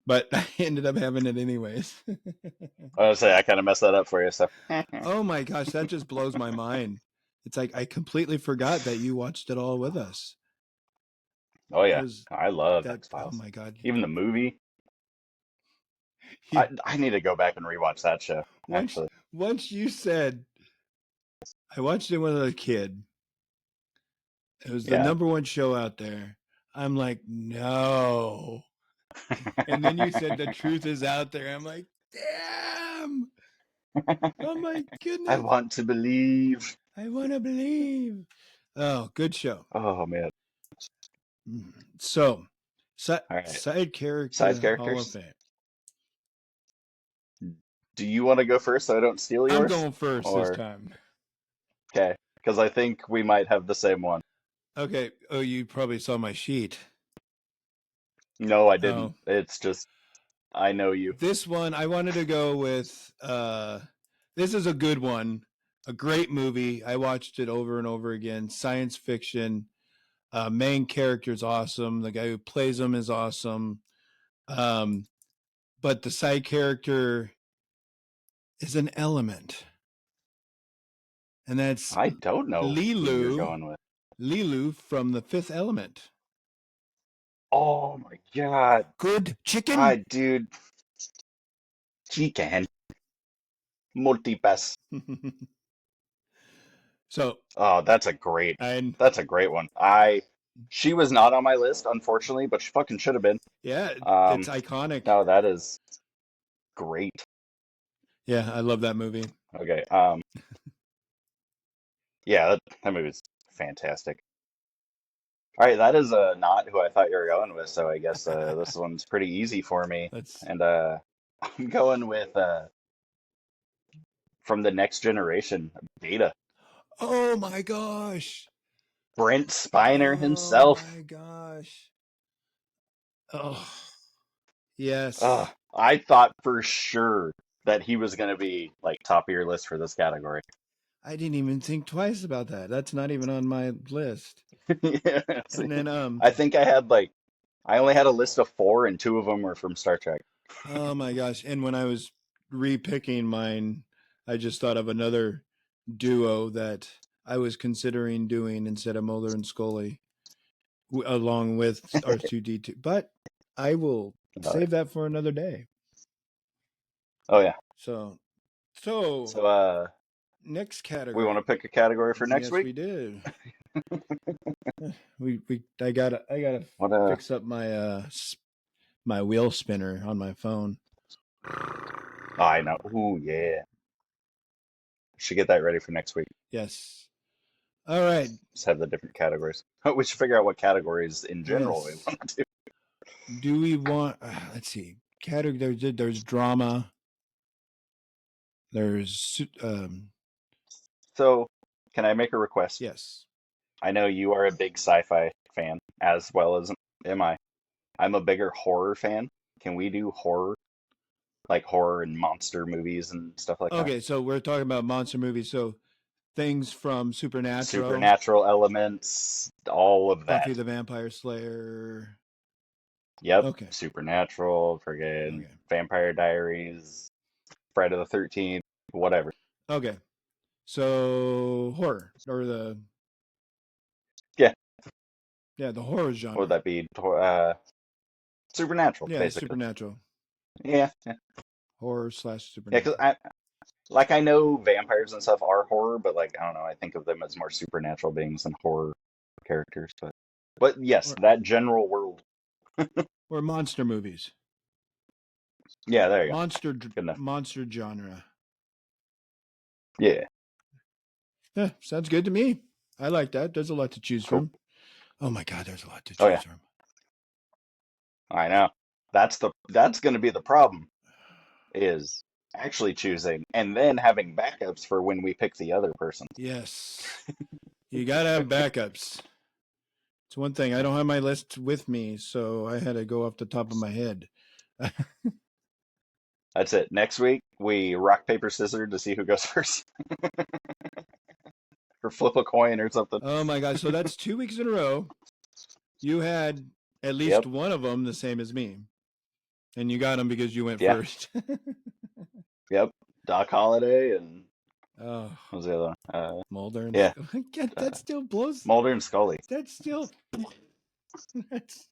but I ended up having it anyways. I was say I kind of messed that up for you, so Oh my gosh, that just blows my mind. It's like I completely forgot that you watched it all with us. oh That yeah, was I love that. Oh X-Files. my god, Even the movie. you, I need to go back and rewatch that show, once actually. once you said I watched it when I was a kid. It was the Yeah. number one show out there. I'm like, no. And then you said the truth is out there. I'm like, damn. Oh my I goodness. want to believe. I want to believe. Oh, good show. Oh man. So, All right. side Side character Hall of characters. Fame. Do you want to go first so I don't steal I'm yours? going first this Or time. okay, because I think we might have the same one. Okay. Oh, you probably saw my sheet. No, I didn't. Oh, It's just I know you. This one, I wanted to go with. This is a good one, a great movie. I watched it over and over again. Science fiction. Main character is awesome. The guy who plays him is awesome. But the side character is an element, and that's I don't know who you're Lilu. going with. Lilu from The Fifth Element. Oh my God. Good chicken. Dude, chicken. Multipass. So, Oh, that's a and great one. She was not on my list, unfortunately, but she fucking should have been. yeah, it's Um, iconic. no, that is great. Yeah, I love that movie. Okay. Yeah, that movie's fantastic. All right, that is not who I thought you were going with, so I guess this one's pretty easy for me. That's And I'm going with from the next generation, Data. oh my gosh. Brent Spiner Oh himself. my gosh. Oh yes. I thought for sure that he was going to be like top of your list for this category. I didn't even think twice about that. That's not even on my list. Yeah, And then I think I only had a list of four, and two of them were from Star Trek. oh my gosh. And when I was repicking mine, I just thought of another duo that I was considering doing instead of Mulder and Scully, along with R2D2. But I will Oh, save that for another day. oh yeah. So, so So next we want category. to pick a category for next Yes, week. we did. I gotta What fix up my my wheel spinner on my phone. Oh, I know. Ooh, yeah. Should get that ready for next week. Yes. All right. Just have the different categories. We should figure out what categories in general we Yes. want to do. Do we want? Let's see. Category. There's drama. There's So, can I make a request? yes. I know you are a big sci-fi fan, as well as am I. I'm a bigger horror fan. Can we do horror, like horror and monster movies and stuff like that? Okay, so we're talking about monster movies. So things from Supernatural, Supernatural elements, all of Buffy that. the Vampire Slayer. Yep. Okay. Supernatural, friggin' Okay. Vampire Diaries, Friday the 13th, whatever. Okay. So horror or Yeah. the horror What would genre. that be? Supernatural, Yeah, basically. supernatural. Yeah. Yeah. Horror / Yeah, because supernatural. I know vampires and stuff are horror, but like I don't know, I think of them as more supernatural beings than horror characters. But yes, Or that general world. or monster movies. Yeah, there you go. Monster Good enough. monster genre. Yeah, Yeah, sounds good to me. I like that. There's a lot to choose cool. from. Oh my god, there's a lot to Oh choose yeah, from. I know. That's going to be the problem is actually choosing and then having backups for when we pick the other person. Yes. You got to have backups. It's one thing. I don't have my list with me, so I had to go off the top of my head. That's it. Next week we rock paper scissors to see who goes first, or flip a coin or something. Oh my gosh. So that's 2 weeks in a row. You had at least Yep. one of them the same as me. And you got them because you went Yeah. first. Yep. Doc Holliday and Oh, what was the other one? Mulder and Yeah. that still blows. Mulder and Scully. That's still. That's,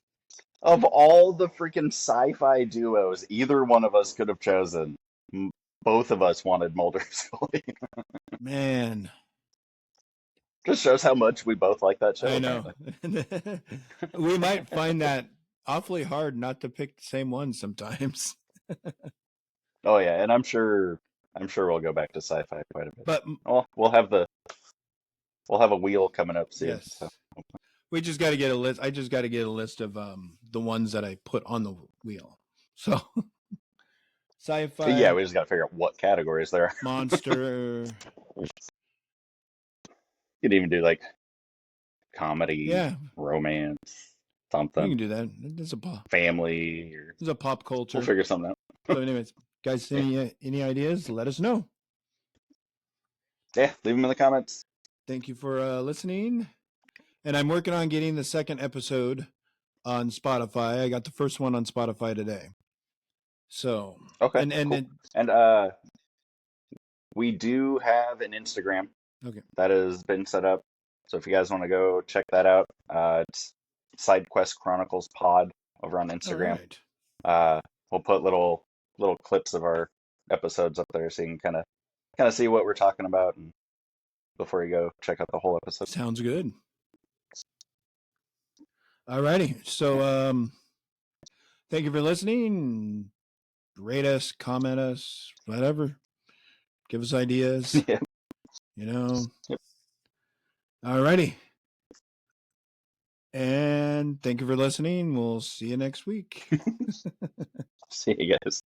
Of all the freaking sci-fi duos either one of us could have chosen, both of us wanted Mulder and Scully. man, Just shows how much we both like that show, I know. apparently. We might find that awfully hard not to pick the same one sometimes. Oh yeah, and I'm sure we'll go back to sci-fi quite a bit. But Well, we'll have a wheel coming up soon. yes, So we just got to get a list. I just got to get a list of the ones that I put on the wheel. So yeah, sci-fi, we just got to figure out what categories there are. monster. You could even do like comedy, Yeah, romance. We something. can do that. It's Family, or a pop culture. we'll figure something out. So, anyways, guys, any ideas? Let us know. Yeah, leave them in the comments. Thank you for listening. And I'm working on getting the second episode on Spotify. I got the first one on Spotify today. So Okay, and cool. And we do have an Instagram okay. that has been set up. So if you guys want to go check that out, it's Sidequest Chronicles Pod over on All Instagram. right. We'll put little clips of our episodes up there, so you can kind of see what we're talking about, and before you go check out the whole episode. Sounds good. All righty. So thank you for listening. Rate us, comment us, whatever. Give us ideas. Yep. You know. Yep. All righty. And thank you for listening. We'll see you next week. See you guys.